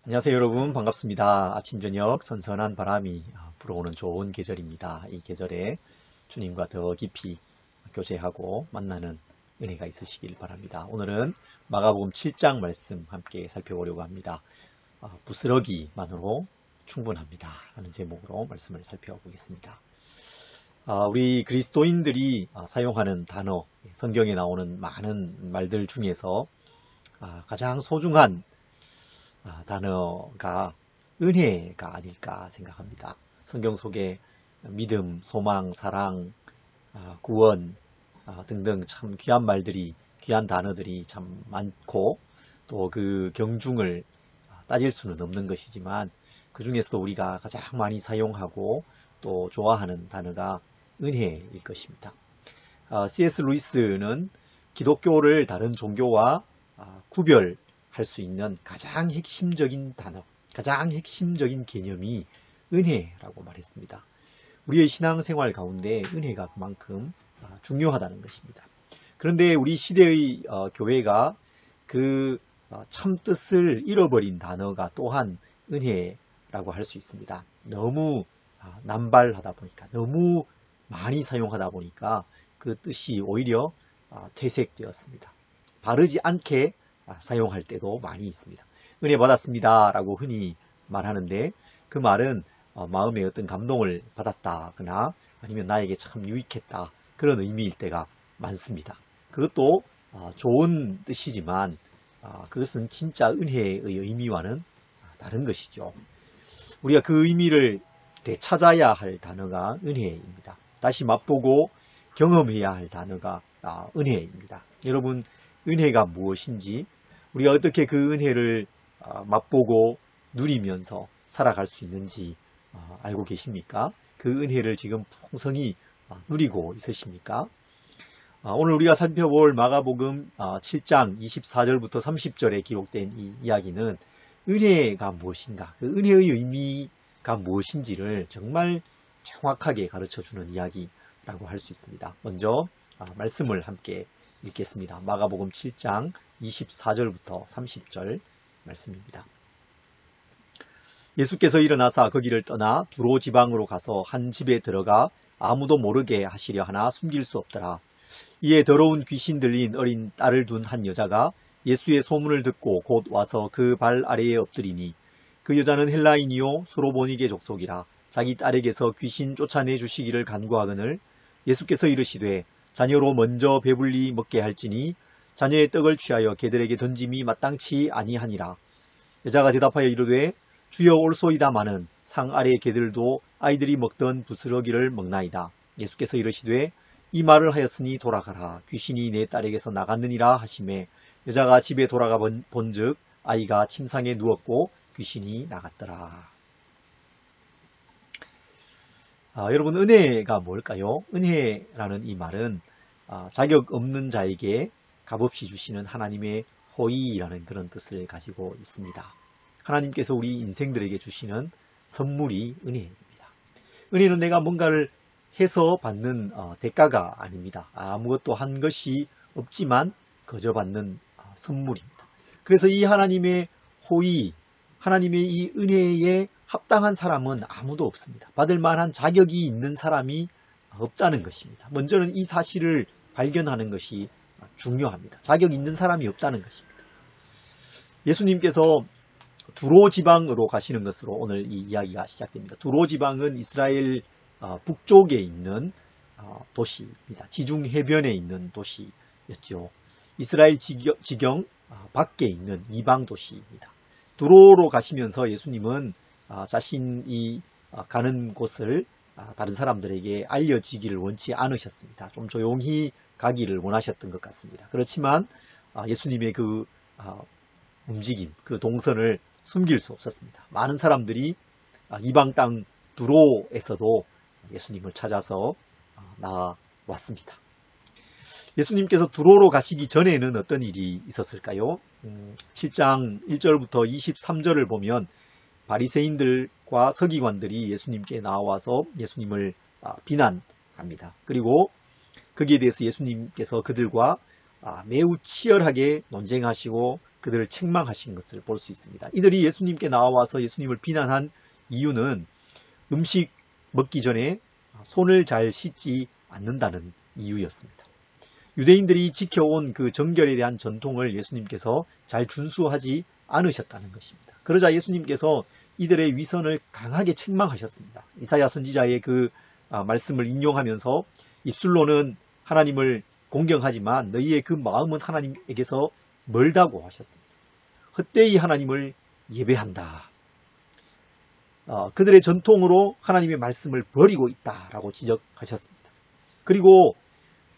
안녕하세요 여러분, 반갑습니다. 아침 저녁 선선한 바람이 불어오는 좋은 계절입니다. 이 계절에 주님과 더 깊이 교제하고 만나는 은혜가 있으시길 바랍니다. 오늘은 마가복음 7장 말씀 함께 살펴보려고 합니다. 부스러기만으로 충분합니다 라는 제목으로 말씀을 살펴보겠습니다. 우리 그리스도인들이 사용하는 단어, 성경에 나오는 많은 말들 중에서 가장 소중한 단어가 은혜가 아닐까 생각합니다. 성경 속에 믿음, 소망, 사랑, 구원 등등 참 귀한 말들이, 귀한 단어들이 참 많고, 또 그 경중을 따질 수는 없는 것이지만 그 중에서도 우리가 가장 많이 사용하고 또 좋아하는 단어가 은혜일 것입니다. C.S. 루이스는 기독교를 다른 종교와 구별할 수 있는 가장 핵심적인 단어, 가장 핵심적인 개념이 은혜라고 말했습니다. 우리의 신앙생활 가운데 은혜가 그만큼 중요하다는 것입니다. 그런데 우리 시대의 교회가 그 참뜻을 잃어버린 단어가 또한 은혜라고 할 수 있습니다. 너무 남발하다 보니까, 너무 많이 사용하다 보니까 그 뜻이 오히려 퇴색되었습니다. 바르지 않게 사용할 때도 많이 있습니다. 은혜 받았습니다 라고 흔히 말하는데, 그 말은 마음에 어떤 감동을 받았다거나 아니면 나에게 참 유익했다, 그런 의미일 때가 많습니다. 그것도 좋은 뜻이지만 그것은 진짜 은혜의 의미와는 다른 것이죠. 우리가 그 의미를 되찾아야 할 단어가 은혜입니다. 다시 맛보고 경험해야 할 단어가 은혜입니다. 여러분, 은혜가 무엇인지, 우리가 어떻게 그 은혜를 맛보고 누리면서 살아갈 수 있는지 알고 계십니까? 그 은혜를 지금 풍성히 누리고 있으십니까? 오늘 우리가 살펴볼 마가복음 7장 24절부터 30절에 기록된 이 이야기는 은혜가 무엇인가, 그 은혜의 의미가 무엇인지를 정말 정확하게 가르쳐주는 이야기라고 할 수 있습니다. 먼저 말씀을 함께 읽겠습니다. 마가복음 7장 24절부터 30절 말씀입니다. 예수께서 일어나사 거기를 떠나 두로 지방으로 가서 한 집에 들어가 아무도 모르게 하시려 하나 숨길 수 없더라. 이에 더러운 귀신 들린 어린 딸을 둔 한 여자가 예수의 소문을 듣고 곧 와서 그 발 아래에 엎드리니, 그 여자는 헬라인이요 수로보니게 족속이라 자기 딸에게서 귀신 쫓아내 주시기를 간구하거늘, 예수께서 이르시되 자녀로 먼저 배불리 먹게 할지니 자녀의 떡을 취하여 개들에게 던짐이 마땅치 아니하니라. 여자가 대답하여 이르되 주여 올소이다마는 상 아래의 개들도 아이들이 먹던 부스러기를 먹나이다. 예수께서 이르시되 이 말을 하였으니 돌아가라, 귀신이 내 딸에게서 나갔느니라 하시매, 여자가 집에 돌아가 본즉 아이가 침상에 누웠고 귀신이 나갔더라. 여러분, 은혜가 뭘까요? 은혜라는 이 말은 자격 없는 자에게 값없이 주시는 하나님의 호의라는 그런 뜻을 가지고 있습니다. 하나님께서 우리 인생들에게 주시는 선물이 은혜입니다. 은혜는 내가 뭔가를 해서 받는 대가가 아닙니다. 아무것도 한 것이 없지만 거저 받는 선물입니다. 그래서 이 하나님의 호의, 하나님의 이 은혜에 합당한 사람은 아무도 없습니다. 받을 만한 자격이 있는 사람이 없다는 것입니다. 먼저는 이 사실을 발견하는 것이 중요합니다. 자격 있는 사람이 없다는 것입니다. 예수님께서 두로 지방으로 가시는 것으로 오늘 이 이야기가 시작됩니다. 두로 지방은 이스라엘 북쪽에 있는 도시입니다. 지중 해변에 있는 도시였죠. 이스라엘 지경 밖에 있는 이방 도시입니다. 두로로 가시면서 예수님은 자신이 가는 곳을 다른 사람들에게 알려지기를 원치 않으셨습니다. 좀 조용히 가기를 원하셨던 것 같습니다. 그렇지만 예수님의 그 움직임, 그 동선을 숨길 수 없었습니다. 많은 사람들이 이방 땅 두로에서도 예수님을 찾아서 나왔습니다. 예수님께서 두로로 가시기 전에는 어떤 일이 있었을까요? 7장 1절부터 23절을 보면 바리새인들과 서기관들이 예수님께 나와서 예수님을 비난합니다. 그리고 거기에 대해서 예수님께서 그들과 매우 치열하게 논쟁하시고 그들을 책망하신 것을 볼 수 있습니다. 이들이 예수님께 나와서 예수님을 비난한 이유는 음식 먹기 전에 손을 잘 씻지 않는다는 이유였습니다. 유대인들이 지켜온 그 정결에 대한 전통을 예수님께서 잘 준수하지 않으셨다는 것입니다. 그러자 예수님께서 이들의 위선을 강하게 책망하셨습니다. 이사야 선지자의 그 말씀을 인용하면서 입술로는 하나님을 공경하지만 너희의 그 마음은 하나님에게서 멀다고 하셨습니다. 헛되이 하나님을 예배한다. 그들의 전통으로 하나님의 말씀을 버리고 있다라고 지적하셨습니다. 그리고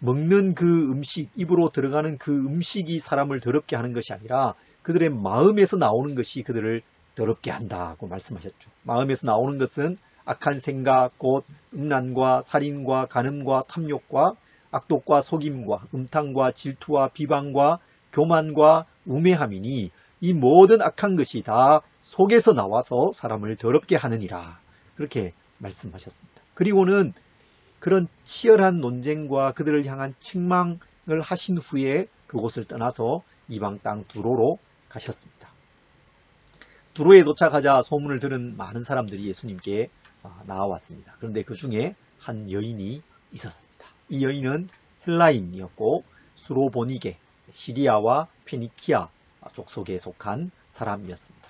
먹는 그 음식, 입으로 들어가는 그 음식이 사람을 더럽게 하는 것이 아니라 그들의 마음에서 나오는 것이 그들을 더럽게 한다고 말씀하셨죠. 마음에서 나오는 것은 악한 생각, 곧 음란과 살인과 간음과 탐욕과 악독과 속임과 음탕과 질투와 비방과 교만과 우매함이니 이 모든 악한 것이 다 속에서 나와서 사람을 더럽게 하느니라. 그렇게 말씀하셨습니다. 그리고는 그런 치열한 논쟁과 그들을 향한 책망을 하신 후에 그곳을 떠나서 이방 땅 두로로 가셨습니다. 두로에 도착하자 소문을 들은 많은 사람들이 예수님께 나와왔습니다. 그런데 그 중에 한 여인이 있었습니다. 이 여인은 헬라인이었고 수로보니게, 시리아와 페니키아 쪽 속에 속한 사람이었습니다.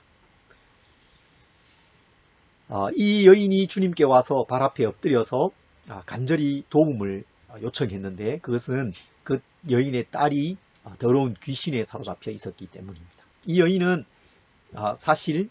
이 여인이 주님께 와서 발 앞에 엎드려서 간절히 도움을 요청했는데 그것은 그 여인의 딸이 더러운 귀신에 사로잡혀 있었기 때문입니다. 이 여인은 사실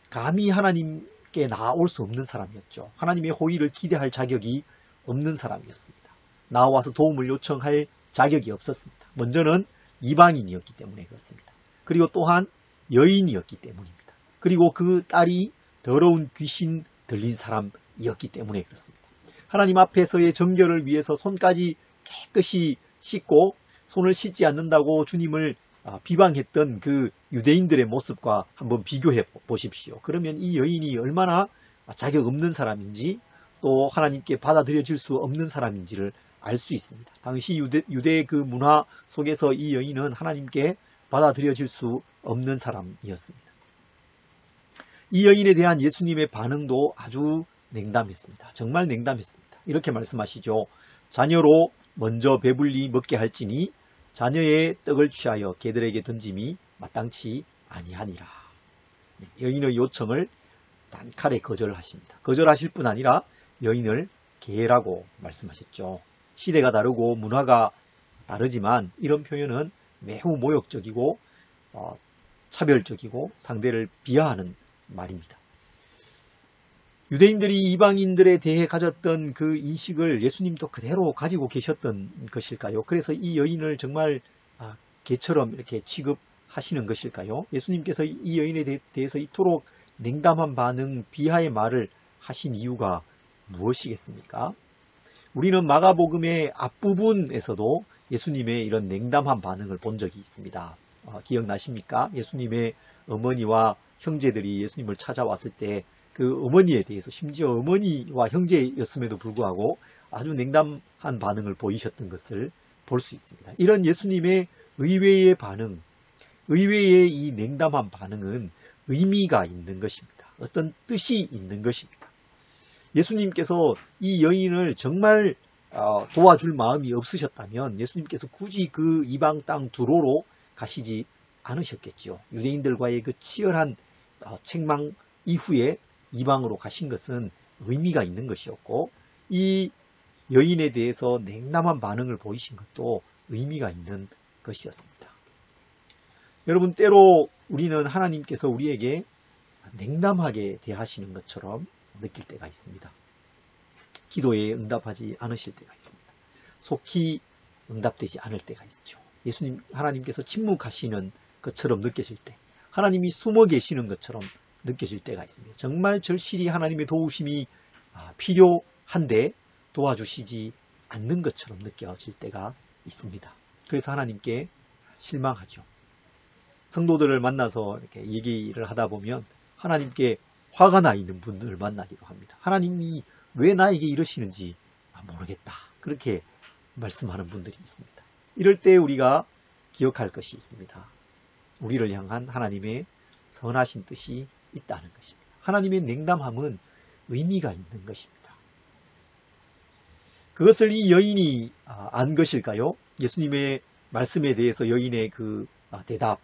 감히 하나님께 나아올 수 없는 사람이었죠. 하나님의 호의를 기대할 자격이 없는 사람이었습니다. 나와서 도움을 요청할 자격이 없었습니다. 먼저는 이방인이었기 때문에 그렇습니다. 그리고 또한 여인이었기 때문입니다. 그리고 그 딸이 더러운 귀신 들린 사람이었기 때문에 그렇습니다. 하나님 앞에서의 정결을 위해서 손까지 깨끗이 씻고 손을 씻지 않는다고 주님을 비방했던 그 유대인들의 모습과 한번 비교해 보십시오. 그러면 이 여인이 얼마나 자격 없는 사람인지 또 하나님께 받아들여질 수 없는 사람인지를 알 수 있습니다. 당시 유대의 그 문화 속에서 이 여인은 하나님께 받아들여질 수 없는 사람이었습니다. 이 여인에 대한 예수님의 반응도 아주 냉담했습니다. 정말 냉담했습니다. 이렇게 말씀하시죠. 자녀로 먼저 배불리 먹게 할지니 자녀의 떡을 취하여 개들에게 던짐이 마땅치 아니하니라. 여인의 요청을 단칼에 거절하십니다. 거절하실 뿐 아니라 여인을 개라고 말씀하셨죠. 시대가 다르고 문화가 다르지만 이런 표현은 매우 모욕적이고 차별적이고 상대를 비하하는 말입니다. 유대인들이 이방인들에 대해 가졌던 그 인식을 예수님도 그대로 가지고 계셨던 것일까요? 그래서 이 여인을 정말 개처럼 이렇게 취급하시는 것일까요? 예수님께서 이 여인에 대해서 이토록 냉담한 반응, 비하의 말을 하신 이유가 무엇이겠습니까? 우리는 마가복음의 앞부분에서도 예수님의 이런 냉담한 반응을 본 적이 있습니다. 기억나십니까? 예수님의 어머니와 형제들이 예수님을 찾아왔을 때 그 어머니에 대해서 심지어 어머니와 형제였음에도 불구하고 아주 냉담한 반응을 보이셨던 것을 볼 수 있습니다. 이런 예수님의 의외의 반응, 의외의 이 냉담한 반응은 의미가 있는 것입니다. 어떤 뜻이 있는 것입니다. 예수님께서 이 여인을 정말 도와줄 마음이 없으셨다면 예수님께서 굳이 그 이방 땅 두로로 가시지 않으셨겠죠. 유대인들과의 그 치열한 책망 이후에 이방으로 가신 것은 의미가 있는 것이었고 이 여인에 대해서 냉담한 반응을 보이신 것도 의미가 있는 것이었습니다. 여러분, 때로 우리는 하나님께서 우리에게 냉담하게 대하시는 것처럼 느낄 때가 있습니다. 기도에 응답하지 않으실 때가 있습니다. 속히 응답되지 않을 때가 있죠. 하나님께서 침묵하시는 것처럼 느껴질 때, 하나님이 숨어 계시는 것처럼 느껴질 때가 있습니다. 정말 절실히 하나님의 도우심이 필요한데 도와주시지 않는 것처럼 느껴질 때가 있습니다. 그래서 하나님께 실망하죠. 성도들을 만나서 이렇게 얘기를 하다 보면 하나님께 화가 나 있는 분들을 만나기도 합니다. 하나님이 왜 나에게 이러시는지 모르겠다. 그렇게 말씀하는 분들이 있습니다. 이럴 때 우리가 기억할 것이 있습니다. 우리를 향한 하나님의 선하신 뜻이 있다는 것입니다. 하나님의 냉담함은 의미가 있는 것입니다. 그것을 이 여인이 안 것일까요? 예수님의 말씀에 대해서 여인의 그 대답,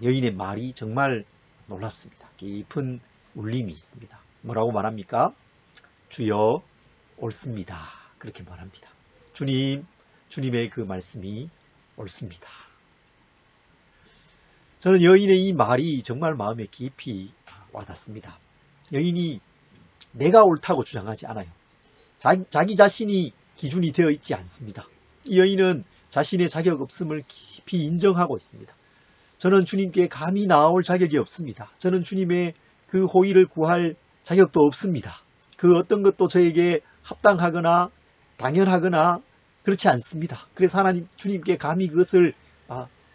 여인의 말이 정말 놀랍습니다. 깊은 울림이 있습니다. 뭐라고 말합니까? 주여 옳습니다. 그렇게 말합니다. 주님의 그 말씀이 옳습니다. 저는 여인의 이 말이 정말 마음에 깊이 와닿습니다. 여인이 내가 옳다고 주장하지 않아요. 자기 자신이 기준이 되어 있지 않습니다. 이 여인은 자신의 자격 없음을 깊이 인정하고 있습니다. 저는 주님께 감히 나아올 자격이 없습니다. 저는 주님의 그 호의를 구할 자격도 없습니다. 그 어떤 것도 저에게 합당하거나 당연하거나 그렇지 않습니다. 그래서 하나님 주님께 감히 그것을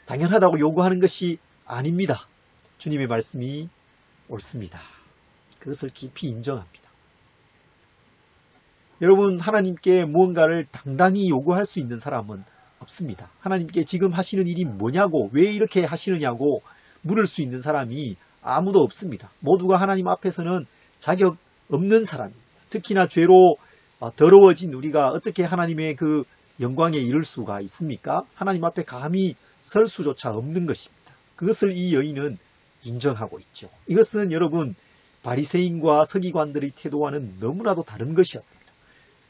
당연하다고 요구하는 것이 아닙니다. 주님의 말씀이 옳습니다. 그것을 깊이 인정합니다. 여러분, 하나님께 무언가를 당당히 요구할 수 있는 사람은 없습니다. 하나님께 지금 하시는 일이 뭐냐고, 왜 이렇게 하시느냐고 물을 수 있는 사람이 아무도 없습니다. 모두가 하나님 앞에서는 자격 없는 사람입니다. 특히나 죄로 더러워진 우리가 어떻게 하나님의 그 영광에 이를 수가 있습니까? 하나님 앞에 감히 설 수조차 없는 것입니다. 그것을 이 여인은 인정하고 있죠. 이것은 여러분, 바리새인과 서기관들의 태도와는 너무나도 다른 것이었습니다.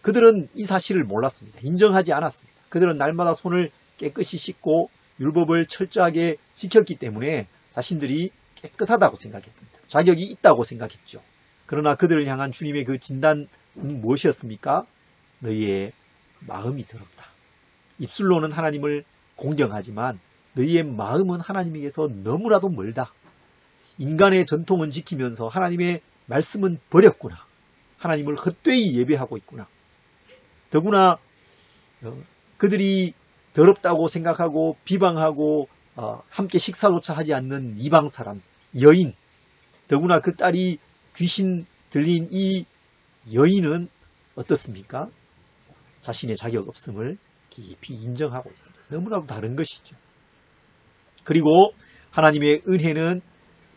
그들은 이 사실을 몰랐습니다. 인정하지 않았습니다. 그들은 날마다 손을 깨끗이 씻고 율법을 철저하게 지켰기 때문에 자신들이 깨끗하다고 생각했습니다. 자격이 있다고 생각했죠. 그러나 그들을 향한 주님의 그 진단은 무엇이었습니까? 너희의 마음이 더럽다. 입술로는 하나님을 공경하지만 너희의 마음은 하나님에게서 너무나도 멀다. 인간의 전통은 지키면서 하나님의 말씀은 버렸구나. 하나님을 헛되이 예배하고 있구나. 더구나 그들이 더럽다고 생각하고 비방하고 함께 식사조차 하지 않는 이방 사람, 여인, 더구나 그 딸이 귀신 들린 이 여인은 어떻습니까? 자신의 자격 없음을 깊이 인정하고 있습니다. 너무나도 다른 것이죠. 그리고 하나님의 은혜는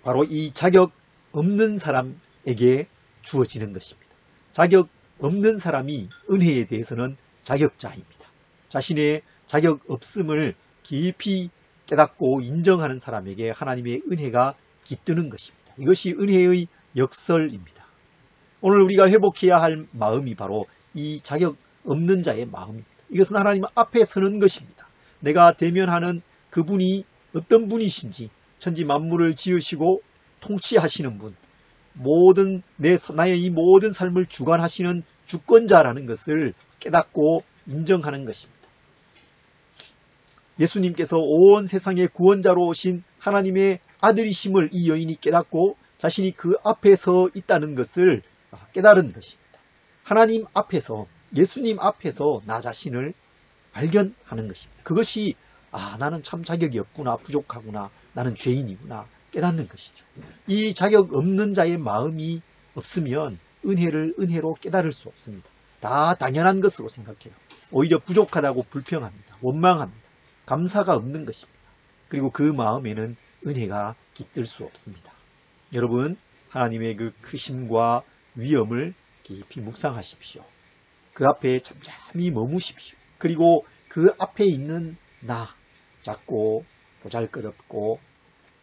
바로 이 자격 없는 사람에게 주어지는 것입니다. 자격 없는 사람이 은혜에 대해서는 자격자입니다. 자신의 자격 없음을 깊이 깨닫고 인정하는 사람에게 하나님의 은혜가 깃드는 것입니다. 이것이 은혜의 역설입니다. 오늘 우리가 회복해야 할 마음이 바로 이 자격 없는 자의 마음입니다. 이것은 하나님 앞에 서는 것입니다. 내가 대면하는 그분이 어떤 분이신지, 천지 만물을 지으시고 통치하시는 분, 나의 이 모든 삶을 주관하시는 주권자라는 것을 깨닫고 인정하는 것입니다. 예수님께서 온 세상의 구원자로 오신 하나님의 아들이심을 이 여인이 깨닫고 자신이 그 앞에 서 있다는 것을 깨달은 것입니다. 하나님 앞에서, 예수님 앞에서 나 자신을 발견하는 것입니다. 그것이 나는 참 자격이 없구나, 부족하구나, 나는 죄인이구나 깨닫는 것이죠. 이 자격 없는 자의 마음이 없으면 은혜를 은혜로 깨달을 수 없습니다. 다 당연한 것으로 생각해요. 오히려 부족하다고 불평합니다. 원망합니다. 감사가 없는 것입니다. 그리고 그 마음에는 은혜가 깃들 수 없습니다. 여러분, 하나님의 그 크심과 위엄을 깊이 묵상하십시오. 그 앞에 잠잠히 머무십시오. 그리고 그 앞에 있는 나, 작고 보잘것없고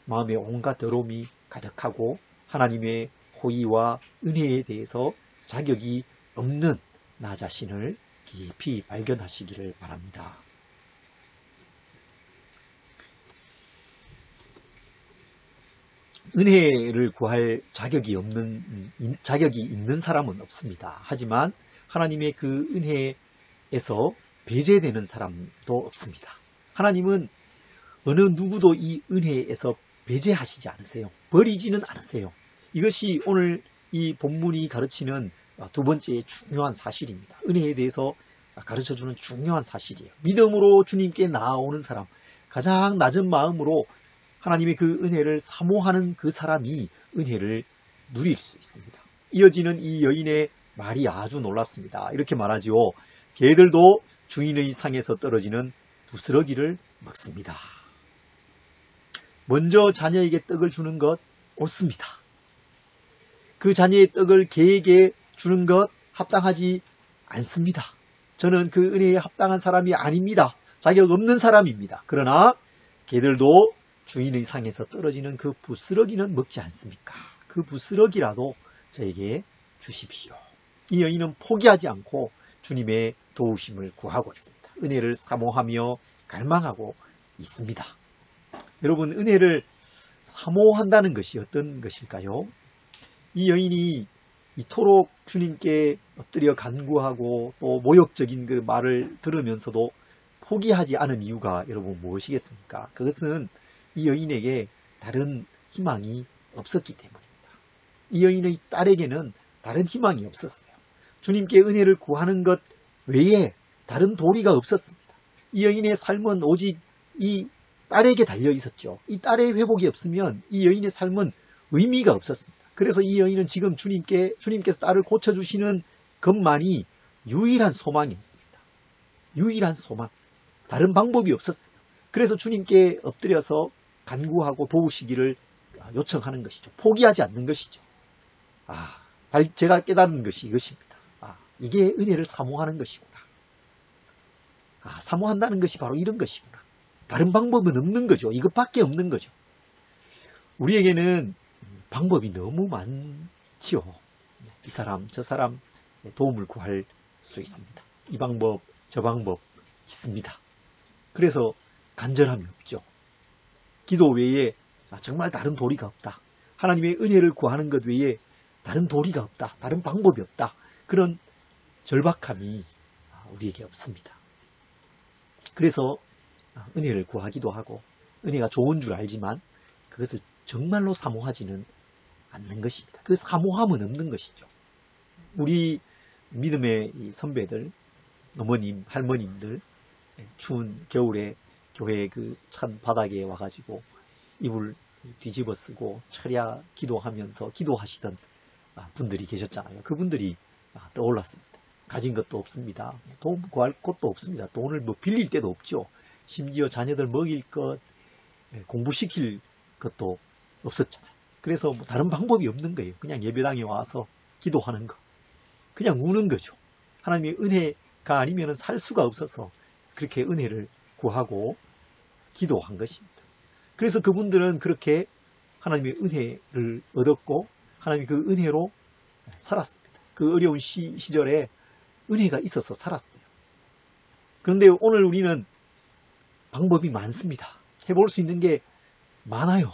마음에 온갖 더러움이 가득하고 하나님의 호의와 은혜에 대해서 자격이 없는 나 자신을 깊이 발견하시기를 바랍니다. 은혜를 구할 자격이 있는 사람은 없습니다. 하지만 하나님의 그 은혜에서 배제되는 사람도 없습니다. 하나님은 어느 누구도 이 은혜에서 배제하시지 않으세요. 버리지는 않으세요. 이것이 오늘 이 본문이 가르치는 두 번째 중요한 사실입니다. 은혜에 대해서 가르쳐주는 중요한 사실이에요. 믿음으로 주님께 나아오는 사람, 가장 낮은 마음으로 하나님의 그 은혜를 사모하는 그 사람이 은혜를 누릴 수 있습니다. 이어지는 이 여인의 말이 아주 놀랍습니다. 이렇게 말하지요. 개들도 주인의 상에서 떨어지는 부스러기를 먹습니다. 먼저 자녀에게 떡을 주는 것 옳습니다. 그 자녀의 떡을 개에게 주는 것 합당하지 않습니다. 저는 그 은혜에 합당한 사람이 아닙니다. 자격 없는 사람입니다. 그러나 개들도 주인의 상에서 떨어지는 그 부스러기는 먹지 않습니까? 그 부스러기라도 저에게 주십시오. 이 여인은 포기하지 않고 주님의 도우심을 구하고 있습니다. 은혜를 사모하며 갈망하고 있습니다. 여러분, 은혜를 사모한다는 것이 어떤 것일까요? 이 여인이 이토록 주님께 엎드려 간구하고 또 모욕적인 그 말을 들으면서도 포기하지 않은 이유가 여러분 무엇이겠습니까? 그것은 이 여인에게 다른 희망이 없었기 때문입니다. 이 여인의 딸에게는 다른 희망이 없었어요. 주님께 은혜를 구하는 것 외에 다른 도리가 없었습니다. 이 여인의 삶은 오직 이 딸에게 달려 있었죠. 이 딸의 회복이 없으면 이 여인의 삶은 의미가 없었습니다. 그래서 이 여인은 지금 주님께서 딸을 고쳐주시는 것만이 유일한 소망이었습니다. 유일한 소망. 다른 방법이 없었어요. 그래서 주님께 엎드려서 간구하고 도우시기를 요청하는 것이죠. 포기하지 않는 것이죠. 제가 깨닫는 것이 이것입니다. 이게 은혜를 사모하는 것이구나. 사모한다는 것이 바로 이런 것이구나. 다른 방법은 없는 거죠. 이것밖에 없는 거죠. 우리에게는 방법이 너무 많지요. 이 사람, 저 사람 도움을 구할 수 있습니다. 이 방법, 저 방법 있습니다. 그래서 간절함이 없죠. 기도 외에 정말 다른 도리가 없다. 하나님의 은혜를 구하는 것 외에 다른 도리가 없다. 다른 방법이 없다. 그런 절박함이 우리에게 없습니다. 그래서 은혜를 구하기도 하고 은혜가 좋은 줄 알지만 그것을 정말로 사모하지는 않는 것입니다. 그 사모함은 없는 것이죠. 우리 믿음의 이 선배들, 어머님, 할머님들 추운 겨울에 교회 그 찬 바닥에 와가지고 이불 뒤집어 쓰고 철야 기도하면서 기도하시던 분들이 계셨잖아요. 그분들이 떠올랐습니다. 가진 것도 없습니다. 돈 구할 것도 없습니다. 돈을 빌릴 데도 없죠. 심지어 자녀들 먹일 것, 공부시킬 것도 없었잖아요. 그래서 다른 방법이 없는 거예요. 그냥 예배당에 와서 기도하는 거. 그냥 우는 거죠. 하나님의 은혜가 아니면 살 수가 없어서 그렇게 은혜를 구하고 기도한 것입니다. 그래서 그분들은 그렇게 하나님의 은혜를 얻었고 하나님의 그 은혜로 살았습니다. 그 어려운 시절에 은혜가 있어서 살았어요. 그런데 오늘 우리는 방법이 많습니다. 해볼 수 있는 게 많아요.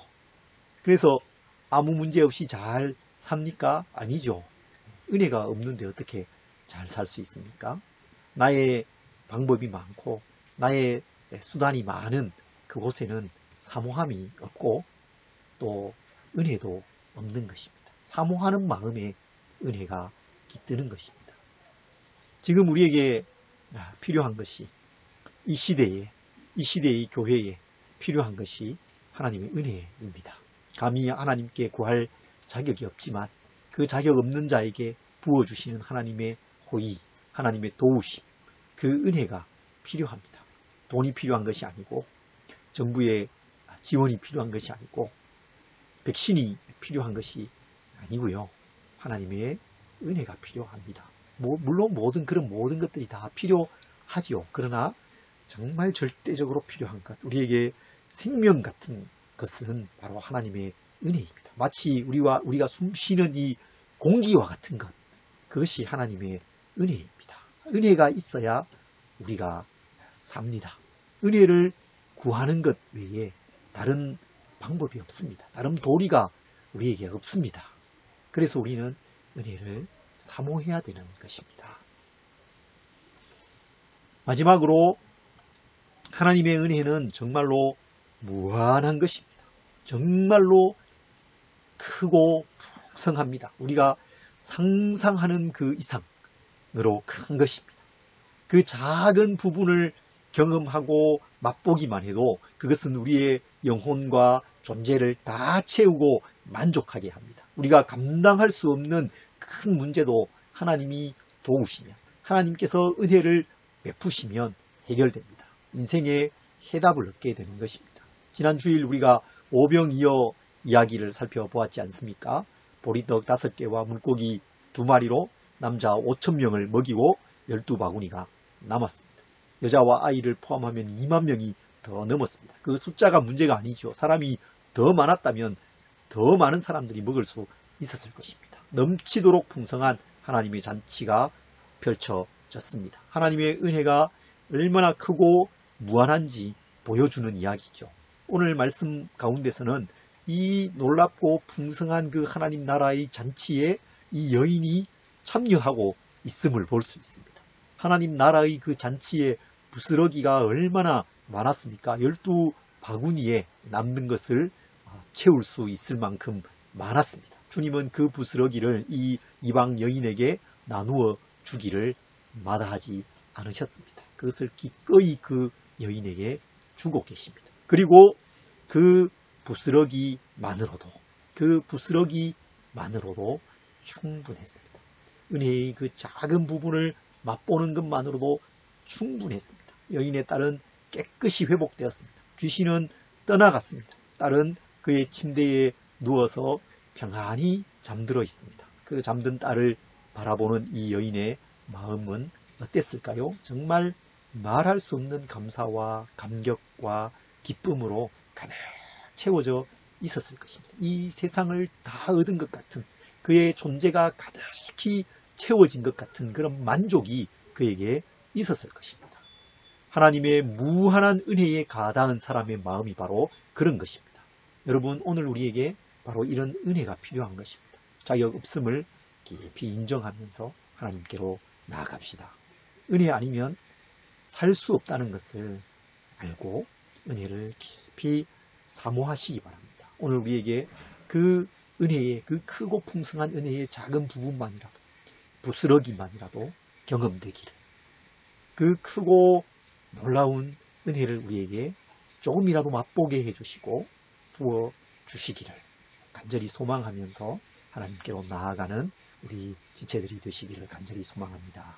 그래서 아무 문제 없이 잘 삽니까? 아니죠. 은혜가 없는데 어떻게 잘 살 수 있습니까? 나의 방법이 많고 나의 수단이 많은 그곳에는 사모함이 없고 또 은혜도 없는 것입니다. 사모하는 마음에 은혜가 깃드는 것입니다. 지금 우리에게 필요한 것이 이 시대의 교회에 필요한 것이 하나님의 은혜입니다. 감히 하나님께 구할 자격이 없지만 그 자격 없는 자에게 부어주시는 하나님의 호의, 하나님의 도우심, 그 은혜가 필요합니다. 돈이 필요한 것이 아니고 정부의 지원이 필요한 것이 아니고 백신이 필요한 것이 아니고요. 하나님의 은혜가 필요합니다. 물론 그런 모든 것들이 다 필요하지요. 그러나 정말 절대적으로 필요한 것, 우리에게 생명 같은 것은 바로 하나님의 은혜입니다. 마치 우리가 숨쉬는 이 공기와 같은 것, 그것이 하나님의 은혜입니다. 은혜가 있어야 우리가 삽니다. 은혜를 구하는 것 외에 다른 방법이 없습니다. 다른 도리가 우리에게 없습니다. 그래서 우리는 은혜를 사모해야 되는 것입니다. 마지막으로 하나님의 은혜는 정말로 무한한 것입니다. 정말로 크고 풍성합니다. 우리가 상상하는 그 이상으로 큰 것입니다. 그 작은 부분을 경험하고 맛보기만 해도 그것은 우리의 영혼과 존재를 다 채우고 만족하게 합니다. 우리가 감당할 수 없는 큰 문제도 하나님이 도우시면, 하나님께서 은혜를 베푸시면 해결됩니다. 인생의 해답을 얻게 되는 것입니다. 지난 주일 우리가 오병이어 이야기를 살펴보았지 않습니까? 보리떡 5개와 물고기 2마리로 남자 5,000명을 먹이고 12바구니가 남았습니다. 여자와 아이를 포함하면 2만 명이 더 넘었습니다. 그 숫자가 문제가 아니죠. 사람이 더 많았다면 더 많은 사람들이 먹을 수 있었을 것입니다. 넘치도록 풍성한 하나님의 잔치가 펼쳐졌습니다. 하나님의 은혜가 얼마나 크고 무한한지 보여주는 이야기죠. 오늘 말씀 가운데서는 이 놀랍고 풍성한 그 하나님 나라의 잔치에 이 여인이 참여하고 있음을 볼 수 있습니다. 하나님 나라의 그 잔치에 부스러기가 얼마나 많았습니까? 12바구니에 남는 것을 채울 수 있을 만큼 많았습니다. 주님은 그 부스러기를 이 이방 여인에게 나누어 주기를 마다하지 않으셨습니다. 그것을 기꺼이 그 여인에게 주고 계십니다. 그리고 그 부스러기만으로도 충분했습니다. 은혜의 그 작은 부분을 맛보는 것만으로도 충분했습니다. 여인의 딸은 깨끗이 회복되었습니다. 귀신은 떠나갔습니다. 딸은 그의 침대에 누워서 평안히 잠들어 있습니다. 그 잠든 딸을 바라보는 이 여인의 마음은 어땠을까요? 정말 말할 수 없는 감사와 감격과 기쁨으로 가득 채워져 있었을 것입니다. 이 세상을 다 얻은 것 같은, 그의 존재가 가득히 채워진 것 같은 그런 만족이 그에게 있었을 것입니다. 하나님의 무한한 은혜에 가닿은 사람의 마음이 바로 그런 것입니다. 여러분, 오늘 우리에게 바로 이런 은혜가 필요한 것입니다. 자격 없음을 깊이 인정하면서 하나님께로 나아갑시다. 은혜 아니면 살 수 없다는 것을 알고 은혜를 깊이 사모하시기 바랍니다. 오늘 우리에게 그 은혜의, 그 크고 풍성한 은혜의 작은 부분만이라도, 부스러기만이라도 경험되기를, 그 크고 놀라운 은혜를 우리에게 조금이라도 맛보게 해주시고 부어 주시기를 간절히 소망하면서 하나님께로 나아가는 우리 지체들이 되시기를 간절히 소망합니다.